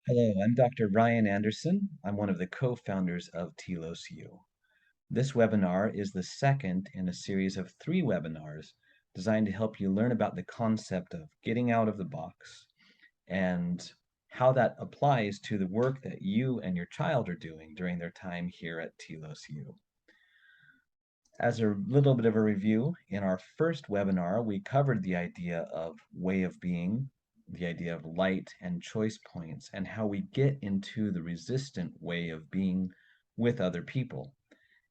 Hello, I'm Dr. Ryan Anderson. I'm one of the co-founders of Telos U. This webinar is the second in a series of 3 webinars designed to help you learn about the concept of getting out of the box and how that applies to the work that you and your child are doing during their time here at Telos U. As a little bit of a review, in our first webinar, we covered the idea of way of being, the idea of light and choice points, and how we get into the resistant way of being with other people.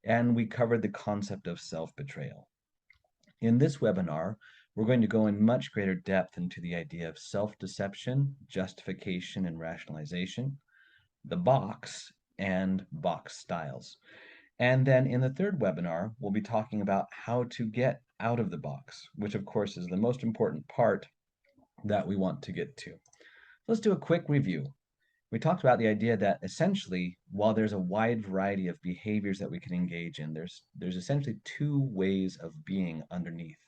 And we covered the concept of self-betrayal. In this webinar, we're going to go in much greater depth into the idea of self-deception, justification, and rationalization, the box, and box styles. And then in the third webinar, we'll be talking about how to get out of the box, which of course is the most important part that we want to get to. Let's do a quick review. We talked about the idea that essentially, while there's a wide variety of behaviors that we can engage in, there's essentially 2 ways of being underneath.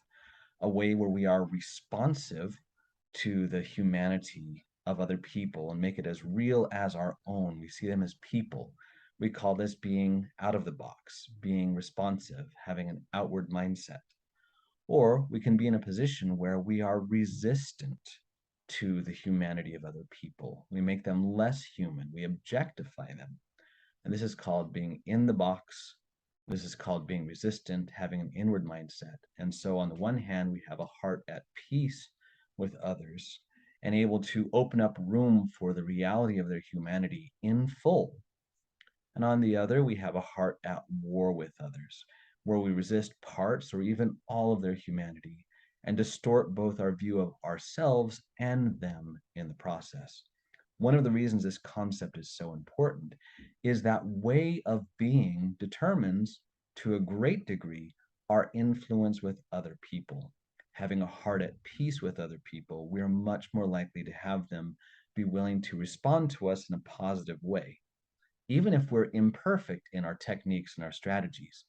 A way where we are responsive to the humanity of other people and make it as real as our own. We see them as people. We call this being out of the box, being responsive, having an outward mindset. Or we can be in a position where we are resistant to the humanity of other people. We make them less human. We objectify them. And this is called being in the box. This is called being resistant, having an inward mindset. And so, on the one hand, we have a heart at peace with others and able to open up room for the reality of their humanity in full. And on the other, we have a heart at war with others, where we resist parts or even all of their humanity and distort both our view of ourselves and them in the process. One of the reasons this concept is so important is that way of being determines, to a great degree, our influence with other people. Having a heart at peace with other people, we are much more likely to have them be willing to respond to us in a positive way, even if we're imperfect in our techniques and our strategies.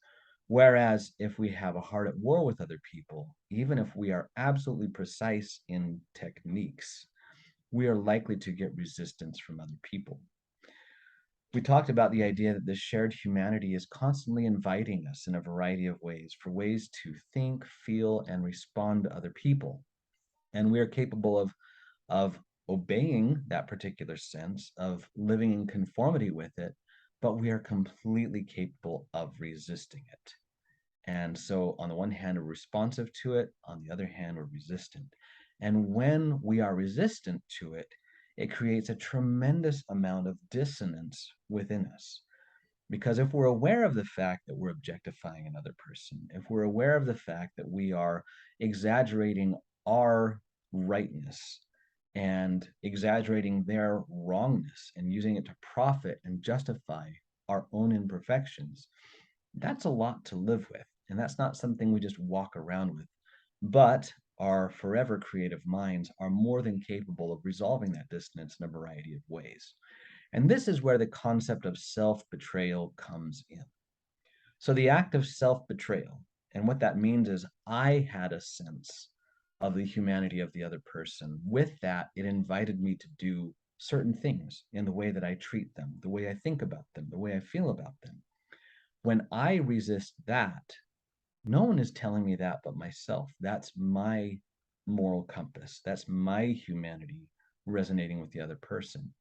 Whereas if we have a heart at war with other people, even if we are absolutely precise in techniques, we are likely to get resistance from other people. We talked about the idea that this shared humanity is constantly inviting us in a variety of ways for ways to think, feel, and respond to other people. And we are capable of obeying that particular sense, of living in conformity with it, but we are completely capable of resisting it. And so, on the one hand, we're responsive to it, on the other hand, we're resistant. And when we are resistant to it, it creates a tremendous amount of dissonance within us. Because if we're aware of the fact that we're objectifying another person, if we're aware of the fact that we are exaggerating our rightness and exaggerating their wrongness and using it to profit and justify our own imperfections, that's a lot to live with. And that's not something we just walk around with. But our forever creative minds are more than capable of resolving that dissonance in a variety of ways. And this is where the concept of self-betrayal comes in. So the act of self-betrayal, and what that means is I had a sense of the humanity of the other person. With that, it invited me to do certain things in the way that I treat them, the way I think about them, the way I feel about them. When I resist that, no one is telling me that but myself. That's my moral compass. That's my humanity resonating with the other person.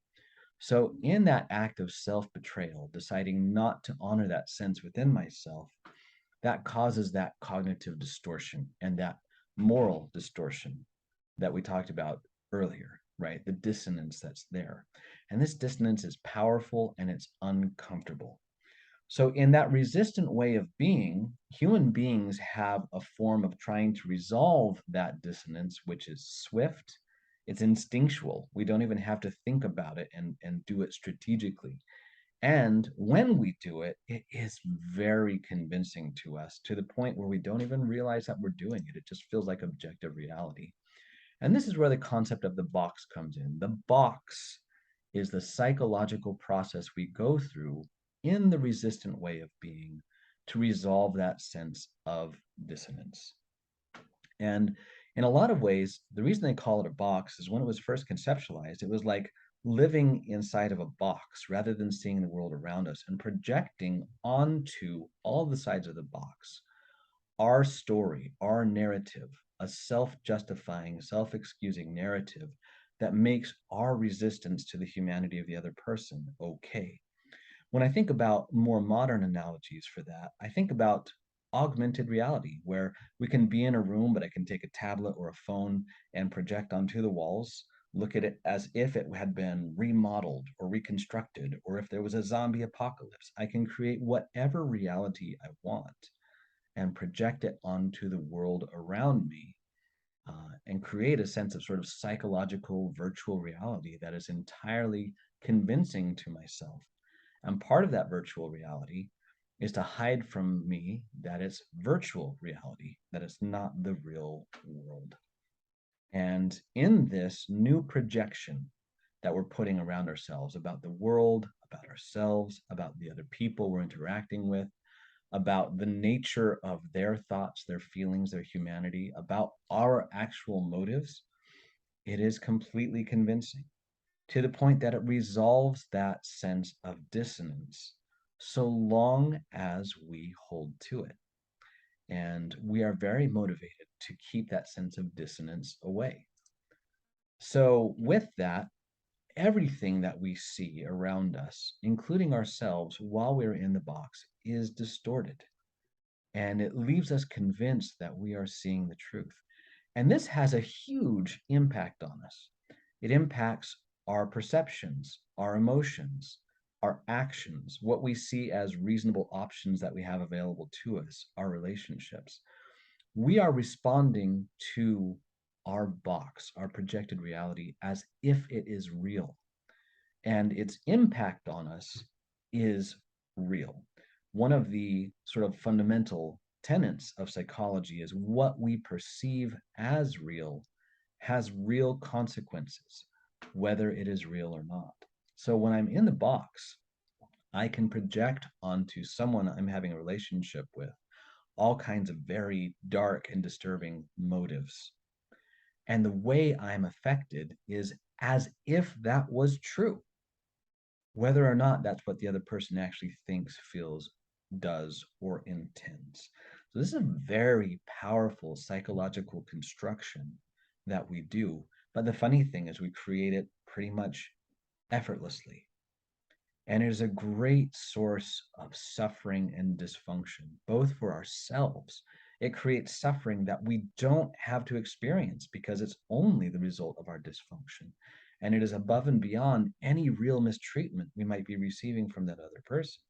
So, in that act of self betrayal, deciding not to honor that sense within myself, that causes that cognitive distortion and that moral distortion that we talked about earlier, right? The dissonance that's there. And this dissonance is powerful and it's uncomfortable. So, in that resistant way of being, human beings have a form of trying to resolve that dissonance, which is swift, it's instinctual. We don't even have to think about it and do it strategically. And when we do it, it is very convincing to us to the point where we don't even realize that we're doing it. It just feels like objective reality. And this is where the concept of the box comes in. The box is the psychological process we go through in the resistant way of being to resolve that sense of dissonance. And in a lot of ways, the reason they call it a box is when it was first conceptualized, it was like living inside of a box rather than seeing the world around us and projecting onto all the sides of the box our story, our narrative, a self justifying, self excusing narrative that makes our resistance to the humanity of the other person okay. When I think about more modern analogies for that, I think about augmented reality, where we can be in a room, but I can take a tablet or a phone and project onto the walls, look at it as if it had been remodeled or reconstructed, or if there was a zombie apocalypse. I can create whatever reality I want and project it onto the world around me, and create a sense of sort of psychological virtual reality that is entirely convincing to myself. And part of that virtual reality is to hide from me that it's virtual reality, that it's not the real world. And in this new projection that we're putting around ourselves about the world, about ourselves, about the other people we're interacting with, about the nature of their thoughts, their feelings, their humanity, about our actual motives, it is completely convincing to the point that it resolves that sense of dissonance so long as we hold to it. And we are very motivated to keep that sense of dissonance away. So, with that, everything that we see around us, including ourselves while we're in the box, is distorted. And it leaves us convinced that we are seeing the truth. And this has a huge impact on us. It impacts our perceptions, our emotions, our actions, what we see as reasonable options that we have available to us, our relationships. We are responding to our box, our projected reality, as if it is real, and its impact on us is real. One of the sort of fundamental tenets of psychology is what we perceive as real has real consequences, whether it is real or not. So when I'm in the box, I can project onto someone I'm having a relationship with all kinds of very dark and disturbing motives. And the way I'm affected is as if that was true, whether or not that's what the other person actually thinks, feels, does, or intends. So, this is a very powerful psychological construction that we do. But the funny thing is, we create it pretty much effortlessly. And it is a great source of suffering and dysfunction, both for ourselves. It creates suffering that we don't have to experience because it's only the result of our dysfunction. And it is above and beyond any real mistreatment we might be receiving from that other person.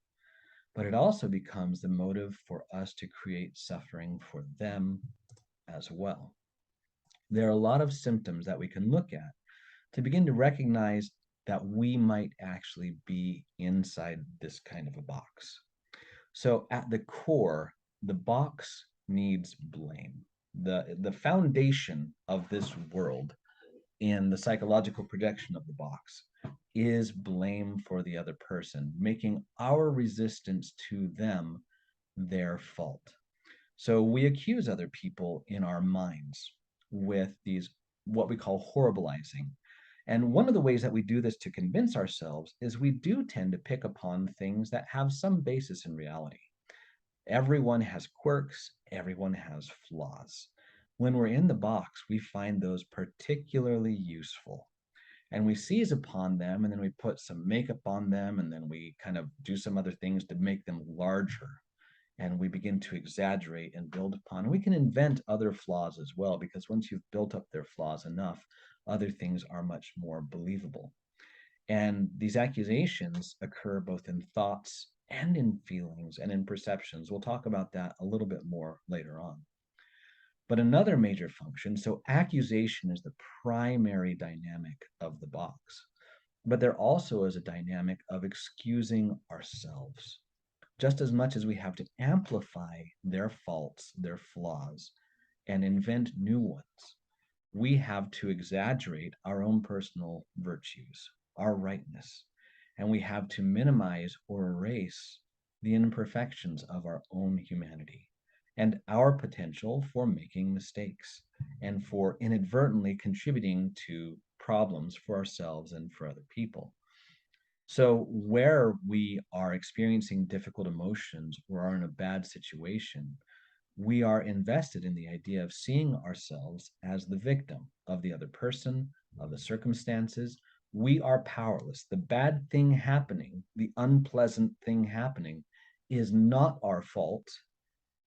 But it also becomes the motive for us to create suffering for them as well. There are a lot of symptoms that we can look at to begin to recognize that we might actually be inside this kind of a box. So, at the core, the box needs blame. The foundation of this world in the psychological projection of the box is blame for the other person, making our resistance to them their fault. So we accuse other people in our minds with these, what we call horribleizing. And one of the ways that we do this to convince ourselves is we do tend to pick upon things that have some basis in reality. Everyone has quirks, everyone has flaws. When we're in the box, we find those particularly useful. And we seize upon them, and then we put some makeup on them, and then we kind of do some other things to make them larger. And we begin to exaggerate and build upon. And we can invent other flaws as well, because once you've built up their flaws enough, other things are much more believable. And these accusations occur both in thoughts and in feelings and in perceptions. We'll talk about that a little bit more later on. But another major function, so accusation is the primary dynamic of the box, but there also is a dynamic of excusing ourselves. Just as much as we have to amplify their faults, their flaws, and invent new ones, we have to exaggerate our own personal virtues, our rightness, and we have to minimize or erase the imperfections of our own humanity and our potential for making mistakes and for inadvertently contributing to problems for ourselves and for other people. So, where we are experiencing difficult emotions or are in a bad situation, we are invested in the idea of seeing ourselves as the victim of the other person, of the circumstances. We are powerless. The bad thing happening, the unpleasant thing happening, is not our fault,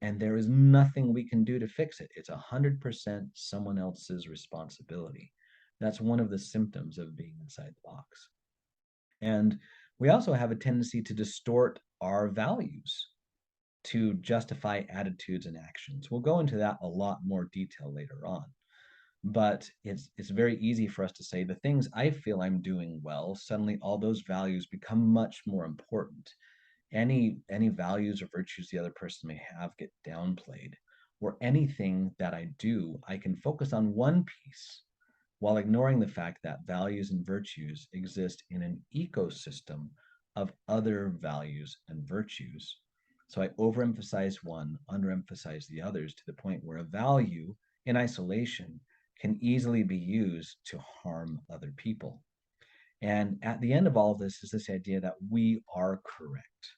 and there is nothing we can do to fix it. It's 100% someone else's responsibility. That's one of the symptoms of being inside the box. And we also have a tendency to distort our values to justify attitudes and actions. We'll go into that a lot more detail later on. But it's very easy for us to say the things I feel I'm doing well, suddenly all those values become much more important. Any values or virtues the other person may have get downplayed. Or anything that I do, I can focus on one piece while ignoring the fact that values and virtues exist in an ecosystem of other values and virtues. So I overemphasize one, underemphasize the others to the point where a value in isolation can easily be used to harm other people. And at the end of all of this is this idea that we are correct,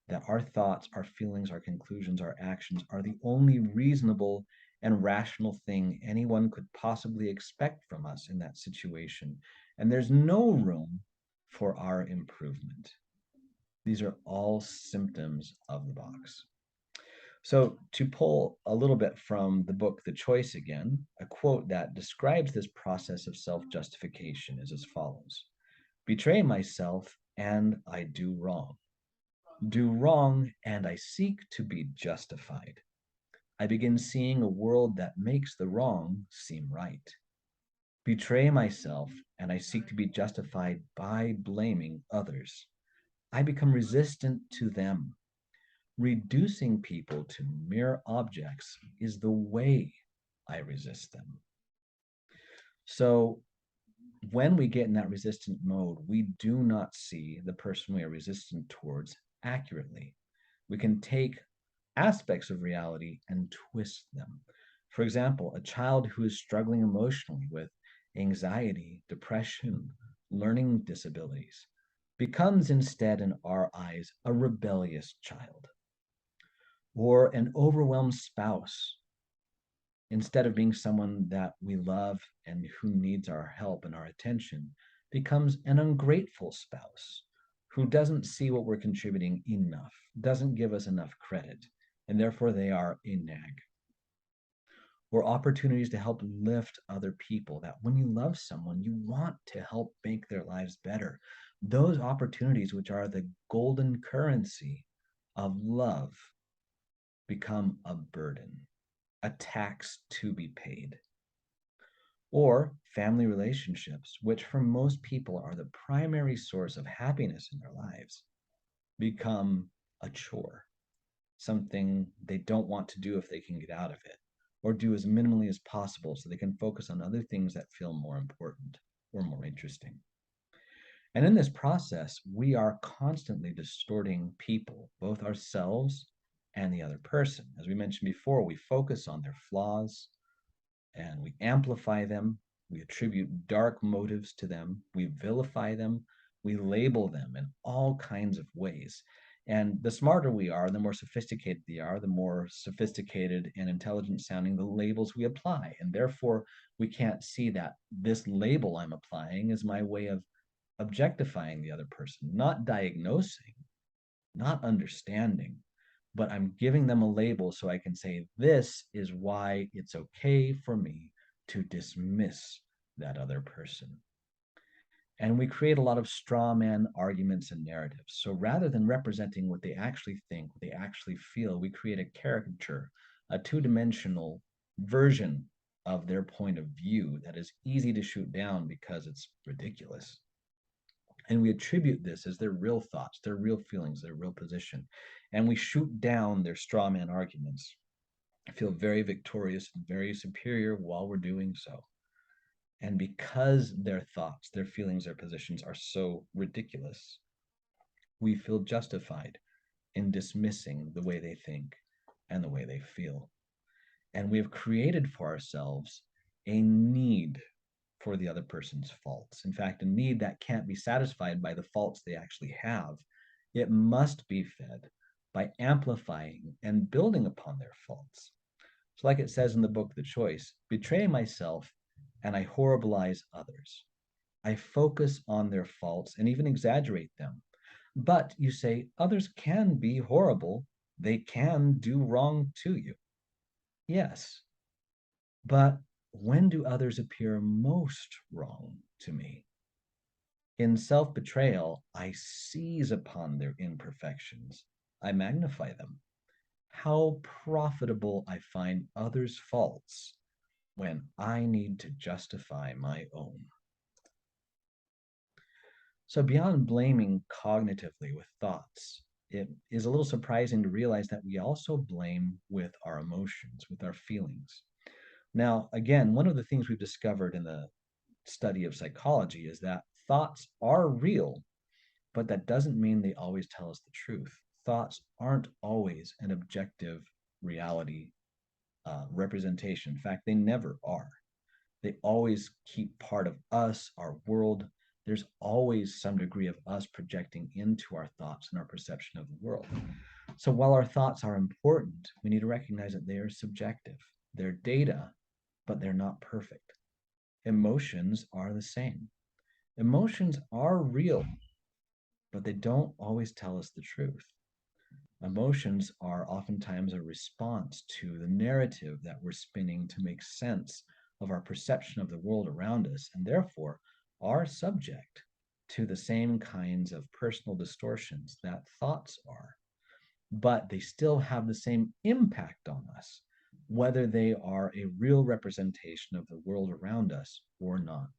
that our thoughts, our feelings, our conclusions, our actions are the only reasonable and rational thing anyone could possibly expect from us in that situation. And there's no room for our improvement. These are all symptoms of the box. So, to pull a little bit from the book The Choice again, a quote that describes this process of self justification is as follows: Betray myself, and I do wrong. Do wrong, and I seek to be justified. I begin seeing a world that makes the wrong seem right. Betray myself, and I seek to be justified by blaming others. I become resistant to them. Reducing people to mere objects is the way I resist them. So, when we get in that resistant mode, we do not see the person we are resistant towards accurately. We can take aspects of reality and twist them. For example, a child who is struggling emotionally with anxiety, depression, learning disabilities becomes instead, in our eyes, a rebellious child. Or an overwhelmed spouse, instead of being someone that we love and who needs our help and our attention, becomes an ungrateful spouse who doesn't see what we're contributing enough, doesn't give us enough credit, and therefore they are a nag. Or opportunities to help lift other people, that when you love someone, you want to help make their lives better. Those opportunities, which are the golden currency of love, become a burden, a tax to be paid. Or family relationships, which for most people are the primary source of happiness in their lives, become a chore, something they don't want to do if they can get out of it, or do as minimally as possible so they can focus on other things that feel more important or more interesting. And in this process, we are constantly distorting people, both ourselves and the other person. As we mentioned before, we focus on their flaws and we amplify them. We attribute dark motives to them. We vilify them. We label them in all kinds of ways. And the smarter we are, the more sophisticated they are, the more sophisticated and intelligent sounding the labels we apply. And therefore, we can't see that this label I'm applying is my way of objectifying the other person, not diagnosing, not understanding, but I'm giving them a label so I can say, this is why it's okay for me to dismiss that other person. And we create a lot of straw man arguments and narratives. So rather than representing what they actually think, what they actually feel, we create a caricature, a two-dimensional version of their point of view that is easy to shoot down because it's ridiculous. And we attribute this as their real thoughts, their real feelings, their real position. And we shoot down their straw man arguments. I feel very victorious and very superior while we're doing so. And because their thoughts, their feelings, their positions are so ridiculous, we feel justified in dismissing the way they think and the way they feel. And we have created for ourselves a need for the other person's faults. In fact, a need that can't be satisfied by the faults they actually have. It must be fed by amplifying and building upon their faults. So, like it says in the book The Choice, betray myself and I horribilize others. I focus on their faults and even exaggerate them. But you say others can be horrible, they can do wrong to you. Yes, but when do others appear most wrong to me? In self betrayal, I seize upon their imperfections, I magnify them. How profitable I find others' faults when I need to justify my own. So, beyond blaming cognitively with thoughts, it is a little surprising to realize that we also blame with our emotions, with our feelings. Now, again, one of the things we've discovered in the study of psychology is that thoughts are real, but that doesn't mean they always tell us the truth. Thoughts aren't always an objective reality representation. In fact, they never are. They always keep part of us, our world. There's always some degree of us projecting into our thoughts and our perception of the world. So while our thoughts are important, we need to recognize that they are subjective. They're data, but they're not perfect. Emotions are the same. Emotions are real, but they don't always tell us the truth. Emotions are oftentimes a response to the narrative that we're spinning to make sense of our perception of the world around us, and therefore are subject to the same kinds of personal distortions that thoughts are. But they still have the same impact on us, whether they are a real representation of the world around us or not.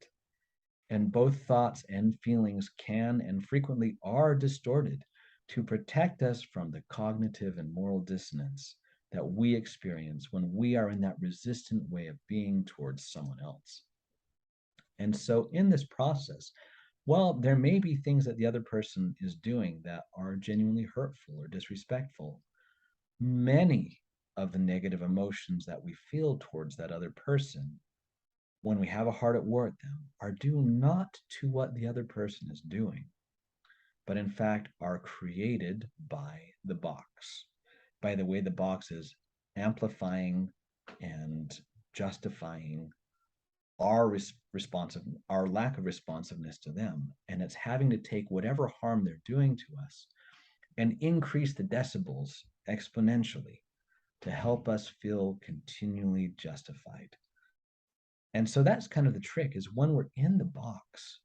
And both thoughts and feelings can and frequently are distorted to protect us from the cognitive and moral dissonance that we experience when we are in that resistant way of being towards someone else. And so, in this process, while there may be things that the other person is doing that are genuinely hurtful or disrespectful, many of the negative emotions that we feel towards that other person when we have a heart at war at them are due not to what the other person is doing, but in fact are created by the box, by the way the box is amplifying and justifying our lack of responsiveness to them, and it's having to take whatever harm they're doing to us and increase the decibels exponentially to help us feel continually justified. And so that's kind of the trick, is when we're in the box,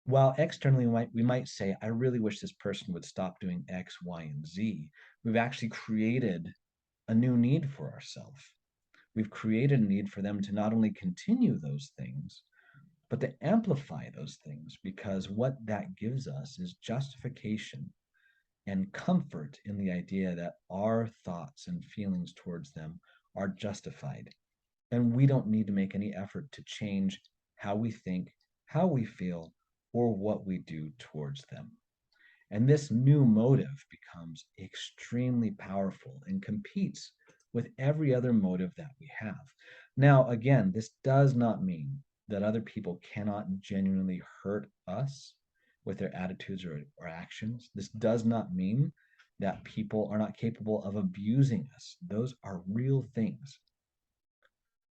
while externally we might say, I really wish this person would stop doing X, Y, and Z, we've actually created a new need for ourselves. We've created a need for them to not only continue those things, but to amplify those things, because what that gives us is justification and comfort in the idea that our thoughts and feelings towards them are justified. And we don't need to make any effort to change how we think, how we feel, or what we do towards them. And this new motive becomes extremely powerful and competes with every other motive that we have. Now, again, this does not mean that other people cannot genuinely hurt us with their attitudes or actions. This does not mean that people are not capable of abusing us. Those are real things.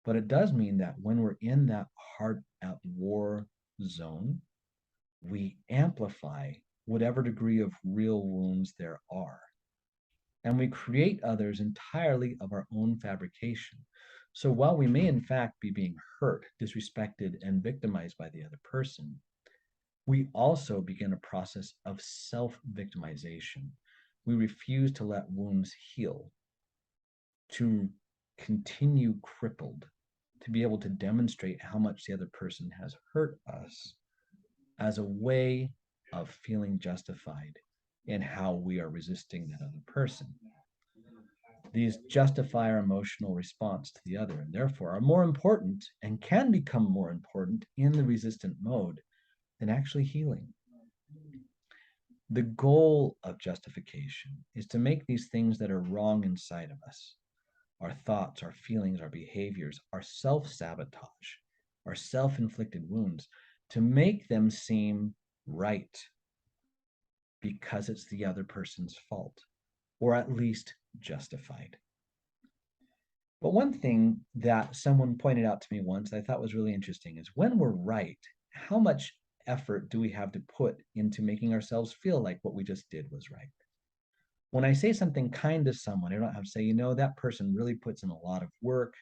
But it does mean that when we're in that heart at war zone, we amplify whatever degree of real wounds there are. And we create others entirely of our own fabrication. So while we may in fact be being hurt, disrespected, and victimized by the other person, we also begin a process of self victimization. We refuse to let wounds heal, to continue crippled, to be able to demonstrate how much the other person has hurt us as a way of feeling justified in how we are resisting that other person. These justify our emotional response to the other, and therefore are more important and can become more important in the resistant mode than actually healing. The goal of justification is to make these things that are wrong inside of us, our thoughts, our feelings, our behaviors, our self sabotage, our self-inflicted wounds, to make them seem right because it's the other person's fault, or at least justified. But one thing that someone pointed out to me once that I thought was really interesting is when we're right, how much effort do we have to put into making ourselves feel like what we just did was right? When I say something kind to someone, I don't have to say, that person really puts in a lot of work.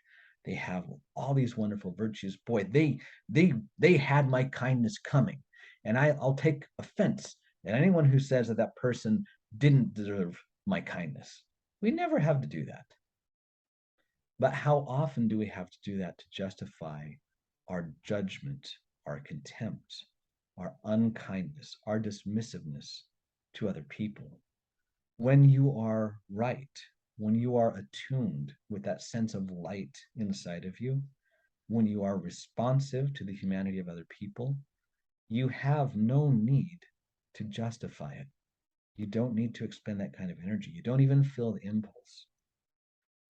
They have all these wonderful virtues. Boy, they had my kindness coming. And I'll take offense at anyone who says that that person didn't deserve my kindness. We never have to do that. But how often do we have to do that to justify our judgment, our contempt, our unkindness, our dismissiveness to other people? When you are right, when you are attuned with that sense of light inside of you, when you are responsive to the humanity of other people, you have no need to justify it. You don't need to expend that kind of energy. You don't even feel the impulse.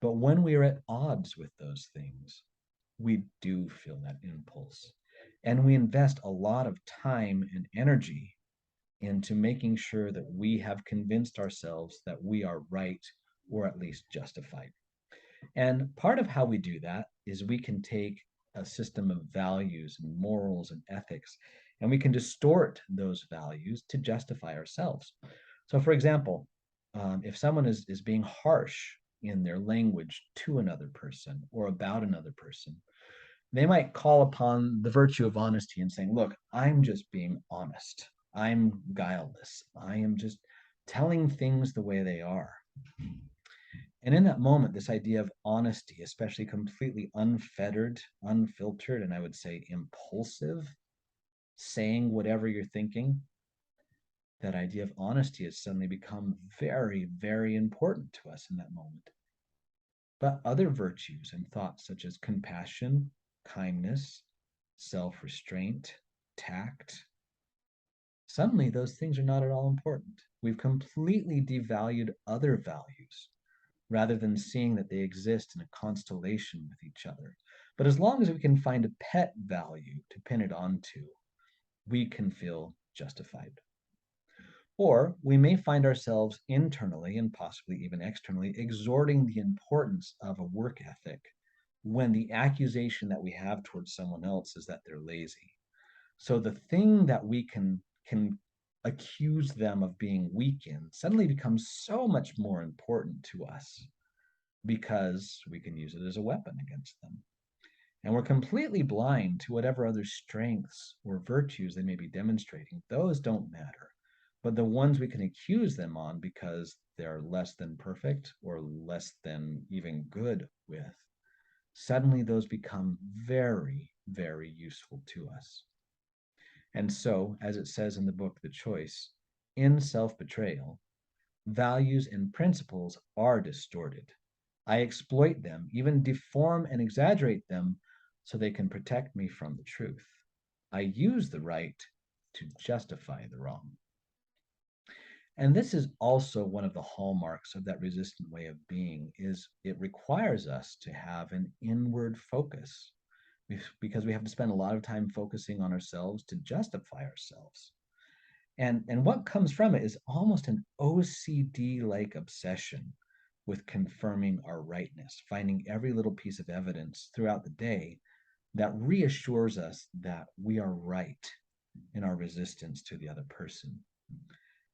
But when we are at odds with those things, we do feel that impulse. And we invest a lot of time and energy into making sure that we have convinced ourselves that we are right or at least justified. And part of how we do that is we can take a system of values and morals and ethics, and we can distort those values to justify ourselves. So, for example, if someone is being harsh in their language to another person or about another person, they might call upon the virtue of honesty and saying, look, I'm just being honest. I'm guileless. I am just telling things the way they are. And in that moment, this idea of honesty, especially completely unfettered, unfiltered, and I would say impulsive, saying whatever you're thinking, that idea of honesty has suddenly become very, very important to us in that moment. But other virtues and thoughts such as compassion, kindness, self restraint, tact, suddenly those things are not at all important. We've completely devalued other values rather than seeing that they exist in a constellation with each other. But as long as we can find a pet value to pin it onto, we can feel justified. Or we may find ourselves internally and possibly even externally exhorting the importance of a work ethic when the accusation that we have towards someone else is that they're lazy. So the thing that we can accuse them of being weak in suddenly becomes so much more important to us because we can use it as a weapon against them. And we're completely blind to whatever other strengths or virtues they may be demonstrating. Those don't matter. But the ones we can accuse them on because they're less than perfect or less than even good with, suddenly those become very, very useful to us. And so, as it says in the book, The Choice, in self betrayal, values and principles are distorted. I exploit them, even deform and exaggerate them so they can protect me from the truth. I use the right to justify the wrong. And this is also one of the hallmarks of that resistant way of being is it requires us to have an inward focus because we have to spend a lot of time focusing on ourselves to justify ourselves. And what comes from it is almost an OCD-like obsession with confirming our rightness, finding every little piece of evidence throughout the day that reassures us that we are right in our resistance to the other person.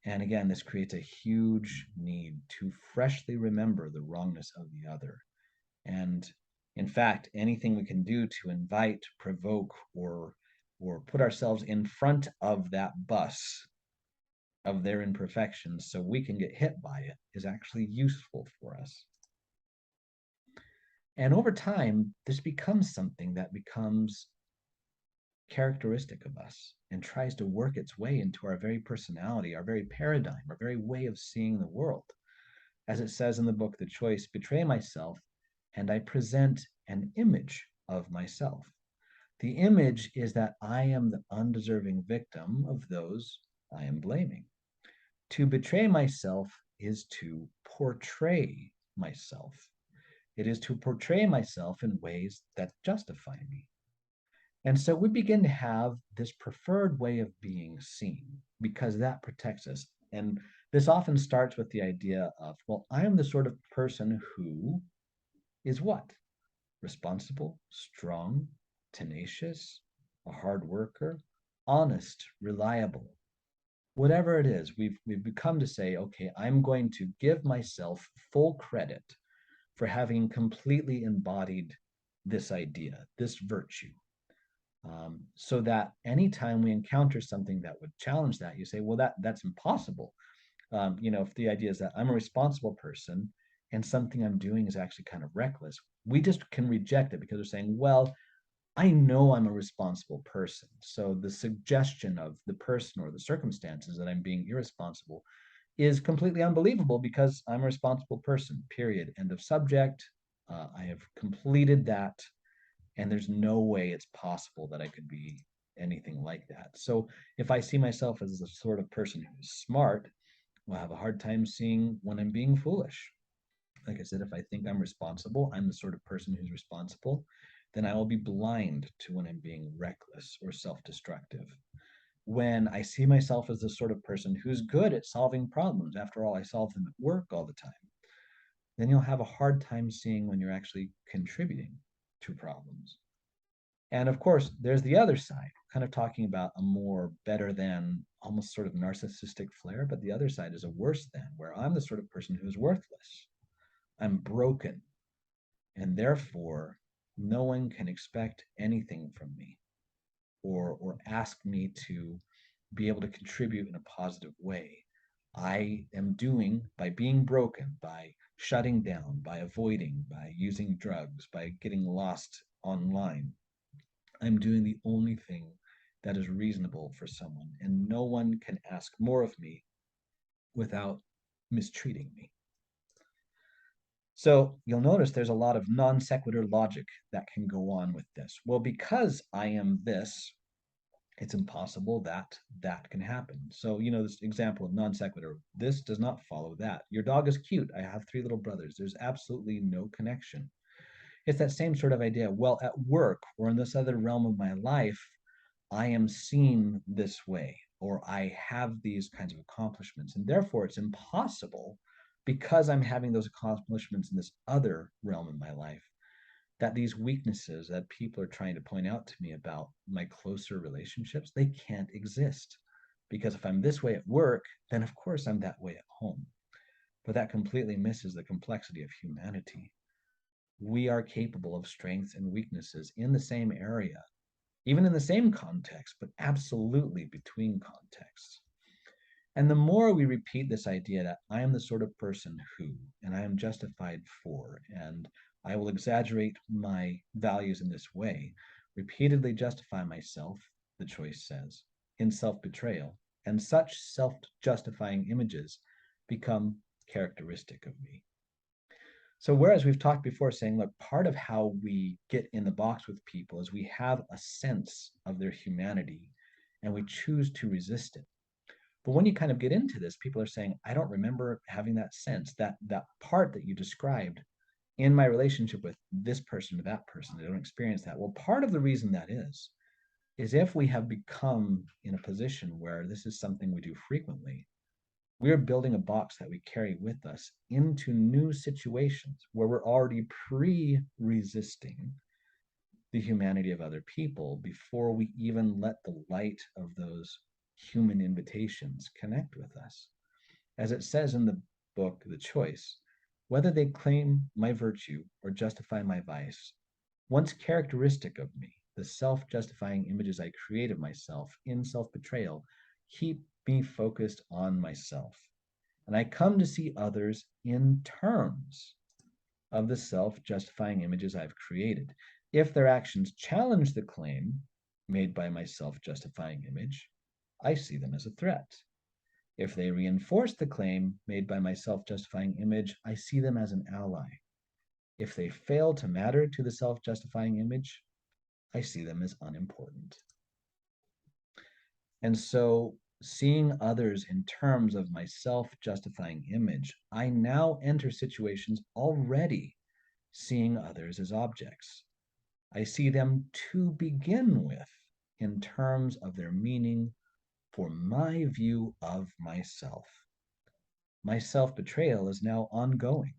And again, this creates a huge need to freshly remember the wrongness of the other. And in fact, anything we can do to invite, provoke, or put ourselves in front of that bus of their imperfections so we can get hit by it is actually useful for us. And over time, this becomes something that becomes characteristic of us and tries to work its way into our very personality, our very paradigm, our very way of seeing the world. As it says in the book, The Choice, betray myself, and I present an image of myself. The image is that I am the undeserving victim of those I am blaming. To betray myself is to portray myself. It is to portray myself in ways that justify me. And so we begin to have this preferred way of being seen because that protects us. And this often starts with the idea of, well, I am the sort of person who is what? Responsible, strong, tenacious, a hard worker, honest, reliable. Whatever it is, we've become to say, okay, I'm going to give myself full credit for having completely embodied this idea, this virtue. So that anytime we encounter something that would challenge that, you say, well, that's impossible. If the idea is that I'm a responsible person and something I'm doing is actually kind of reckless, we just can reject it because we're saying, well, I know I'm a responsible person. So the suggestion of the person or the circumstances that I'm being irresponsible is completely unbelievable because I'm a responsible person, period. End of subject. I have completed that, and there's no way it's possible that I could be anything like that. So if I see myself as the sort of person who's smart, I'll have a hard time seeing when I'm being foolish. Like I said, if I think I'm responsible, I'm the sort of person who's responsible, then I will be blind to when I'm being reckless or self destructive. When I see myself as the sort of person who's good at solving problems, after all, I solve them at work all the time, then you'll have a hard time seeing when you're actually contributing to problems. And of course, there's the other side, kind of talking about a more better than, almost sort of narcissistic flair, but the other side is a worse than, where I'm the sort of person who's worthless. I'm broken, and therefore no one can expect anything from me or ask me to be able to contribute in a positive way. I am doing by being broken, by shutting down, by avoiding, by using drugs, by getting lost online. I'm doing the only thing that is reasonable for someone, and no one can ask more of me without mistreating me. So you'll notice there's a lot of non sequitur logic that can go on with this. Well, because I am this, it's impossible that that can happen. So, this example of non sequitur, this does not follow that. Your dog is cute. I have three little brothers. There's absolutely no connection. It's that same sort of idea. Well, at work or in this other realm of my life, I am seen this way, or I have these kinds of accomplishments. And therefore, it's impossible because I'm having those accomplishments in this other realm in my life that these weaknesses that people are trying to point out to me about my closer relationships, they can't exist. Because if I'm this way at work, then of course I'm that way at home. But that completely misses the complexity of humanity. We are capable of strengths and weaknesses in the same area, even in the same context, but absolutely between contexts. And the more we repeat this idea that I am the sort of person who, and I am justified for, and I will exaggerate my values in this way, repeatedly justify myself, the choice says, in self betrayal, and such self justifying images become characteristic of me. So, whereas we've talked before saying, look, part of how we get in the box with people is we have a sense of their humanity and we choose to resist it. But when you kind of get into this, people are saying, I don't remember having that sense, that part that you described in my relationship with this person or that person. I don't experience that. Well, part of the reason that is if we have become in a position where this is something we do frequently, we're building a box that we carry with us into new situations where we're already pre-resisting the humanity of other people before we even let the light of those human invitations connect with us. As it says in the book, The Choice, whether they claim my virtue or justify my vice, once characteristic of me, the self justifying images I create of myself in self betrayal keep me focused on myself. And I come to see others in terms of the self justifying images I've created. If their actions challenge the claim made by my self justifying image, I see them as a threat. If they reinforce the claim made by my self justifying image, I see them as an ally. If they fail to matter to the self justifying image, I see them as unimportant. And so, seeing others in terms of my self justifying image, I now enter situations already seeing others as objects. I see them to begin with in terms of their meaning for my view of myself. My self betrayal is now ongoing.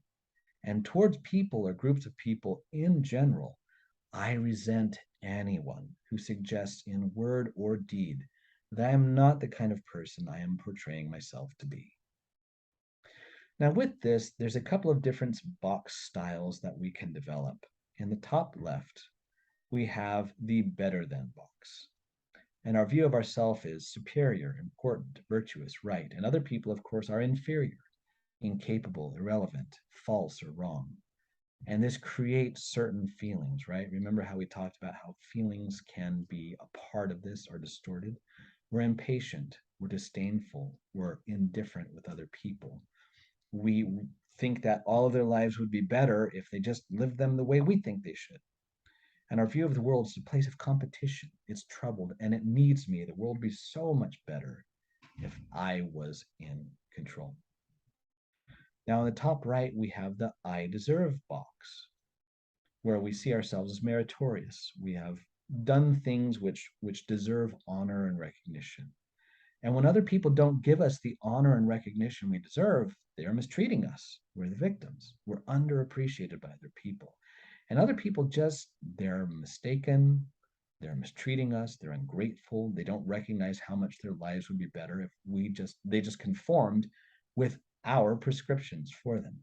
And towards people or groups of people in general, I resent anyone who suggests in word or deed that I am not the kind of person I am portraying myself to be. Now, with this, there's a couple of different box styles that we can develop. In the top left, we have the better than box. And our view of ourself is superior, important, virtuous, right. And other people, of course, are inferior, incapable, irrelevant, false, or wrong. And this creates certain feelings, right? Remember how we talked about how feelings can be a part of this or distorted? We're impatient, we're disdainful, we're indifferent with other people. We think that all of their lives would be better if they just lived them the way we think they should. And our view of the world is a place of competition. It's troubled and it needs me. The world would be so much better if I was in control. Now, in the top right, we have the I deserve box, where we see ourselves as meritorious. We have done things which deserve honor and recognition. And when other people don't give us the honor and recognition we deserve, they're mistreating us. We're the victims. We're underappreciated by other people. And other people just, they're mistaken, they're mistreating us, they're ungrateful, they don't recognize how much their lives would be better if they just conformed with our prescriptions for them.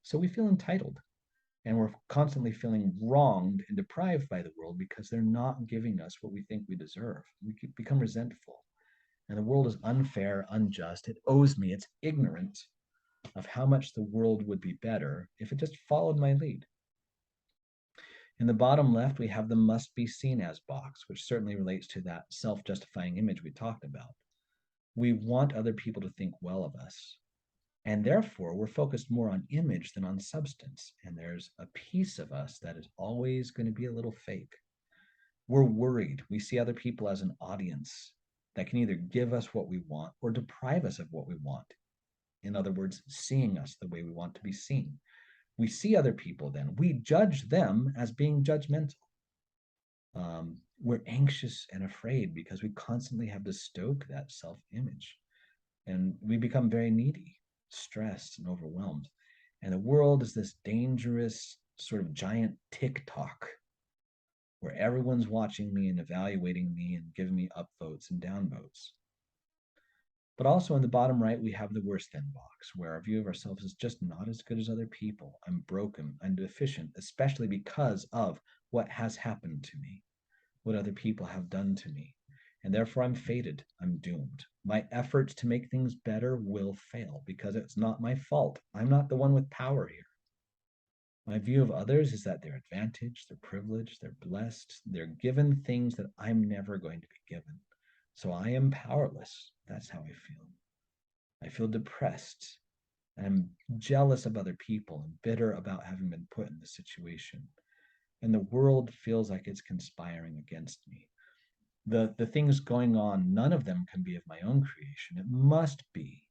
So we feel entitled and we're constantly feeling wronged and deprived by the world because they're not giving us what we think we deserve. We become resentful. And the world is unfair, unjust. It owes me. It's ignorant of how much the world would be better if it just followed my lead. In the bottom left, we have the must be seen as box, which certainly relates to that self justifying image we talked about. We want other people to think well of us. And therefore, we're focused more on image than on substance. And there's a piece of us that is always going to be a little fake. We're worried. We see other people as an audience that can either give us what we want or deprive us of what we want. In other words, seeing us the way we want to be seen. We see other people then, we judge them as being judgmental. We're anxious and afraid because we constantly have to stoke that self image. And we become very needy, stressed, and overwhelmed. And the world is this dangerous sort of giant TikTok where everyone's watching me and evaluating me and giving me upvotes and downvotes. But also in the bottom right, we have the worse than box, where our view of ourselves is just not as good as other people. I'm broken, I'm deficient, especially because of what has happened to me, what other people have done to me. And therefore, I'm fated, I'm doomed. My efforts to make things better will fail because it's not my fault. I'm not the one with power here. My view of others is that they're advantaged, they're privileged, they're blessed, they're given things that I'm never going to be given. So I am powerless. That's how I feel. I feel depressed. And I'm jealous of other people and bitter about having been put in this situation. And the world feels like it's conspiring against me. The things going on, none of them can be of my own creation. It must be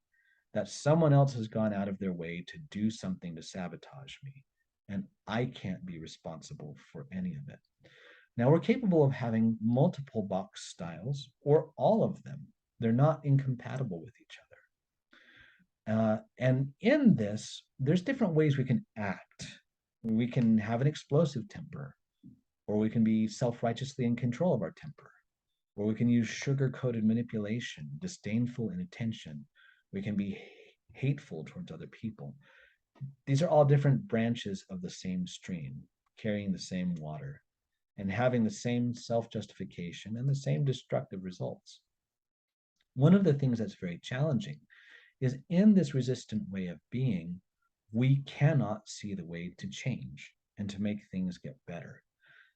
that someone else has gone out of their way to do something to sabotage me. And I can't be responsible for any of it. Now, we're capable of having multiple box styles or all of them. They're not incompatible with each other. And in this, there's different ways we can act. We can have an explosive temper, or we can be self righteously in control of our temper, or we can use sugar coated manipulation, disdainful inattention. We can be hateful towards other people. These are all different branches of the same stream, carrying the same water and having the same self justification and the same destructive results. One of the things that's very challenging is in this resistant way of being, we cannot see the way to change and to make things get better.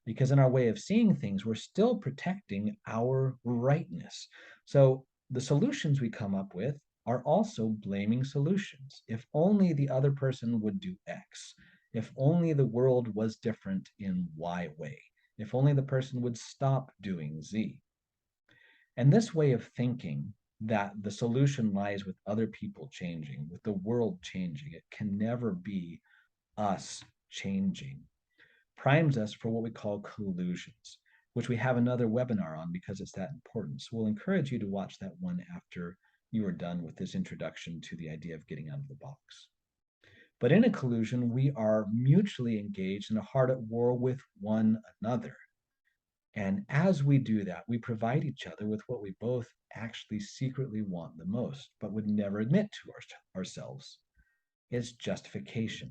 Because in our way of seeing things, we're still protecting our rightness. So the solutions we come up with are also blaming solutions. If only the other person would do X, if only the world was different in Y way, if only the person would stop doing Z. And this way of thinking that the solution lies with other people changing, with the world changing, it can never be us changing. primes us for what we call collusions, which we have another webinar on because it's that important. So we'll encourage you to watch that one after you are done with this introduction to the idea of getting out of the box. But in a collusion, we are mutually engaged and hard at war with one another. And as we do that, we provide each other with what we both actually secretly want the most, but would never admit to ourselves. It's justification.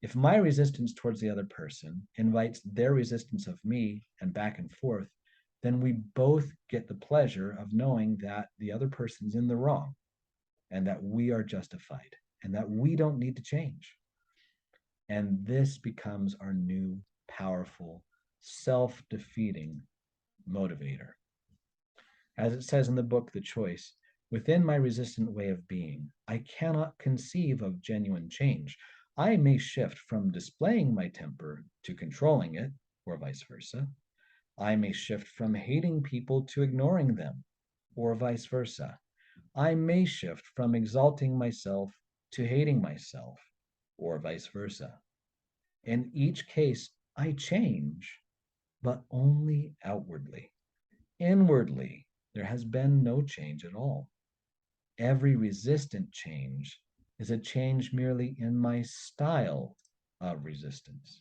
If my resistance towards the other person invites their resistance of me and back and forth, then we both get the pleasure of knowing that the other person's in the wrong and that we are justified and that we don't need to change. And this becomes our new, powerful, self defeating motivator. As it says in the book, The Choice, within my resistant way of being, I cannot conceive of genuine change. I may shift from displaying my temper to controlling it, or vice versa. I may shift from hating people to ignoring them, or vice versa. I may shift from exalting myself to hating myself, or vice versa. In each case, I change, but only outwardly. Inwardly, there has been no change at all. Every resistant change is a change merely in my style of resistance.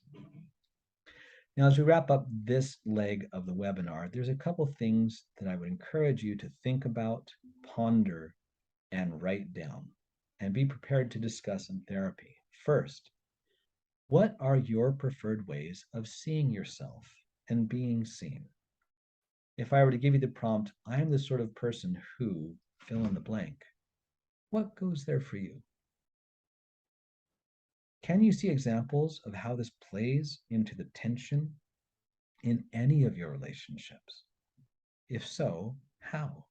Now, as we wrap up this leg of the webinar, there's a couple things that I would encourage you to think about, ponder, and write down, and be prepared to discuss in therapy. First, what are your preferred ways of seeing yourself and being seen? If I were to give you the prompt, I am the sort of person who, fill in the blank, what goes there for you? Can you see examples of how this plays into the tension in any of your relationships? If so, how?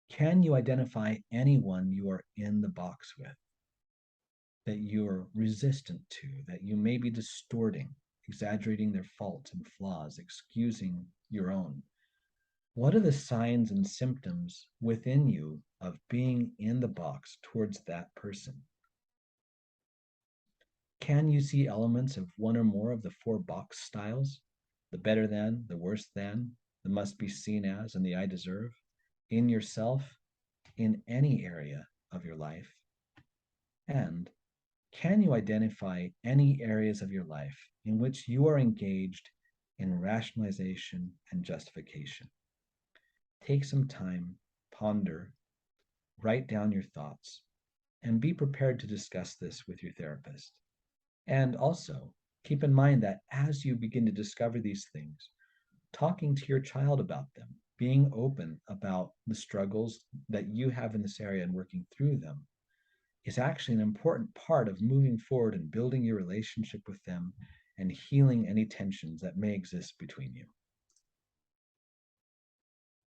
Can you identify anyone you are in the box with, that you're resistant to, that you may be distorting, exaggerating their faults and flaws, excusing your own? What are the signs and symptoms within you of being in the box towards that person? Can you see elements of one or more of the four box styles? The better than, the worse than, the must be seen as, and the I deserve, in yourself, in any area of your life? And can you identify any areas of your life in which you are engaged in rationalization and justification? Take some time, ponder, write down your thoughts, and be prepared to discuss this with your therapist. And also, keep in mind that as you begin to discover these things, talking to your child about them, being open about the struggles that you have in this area and working through them is actually an important part of moving forward and building your relationship with them and healing any tensions that may exist between you.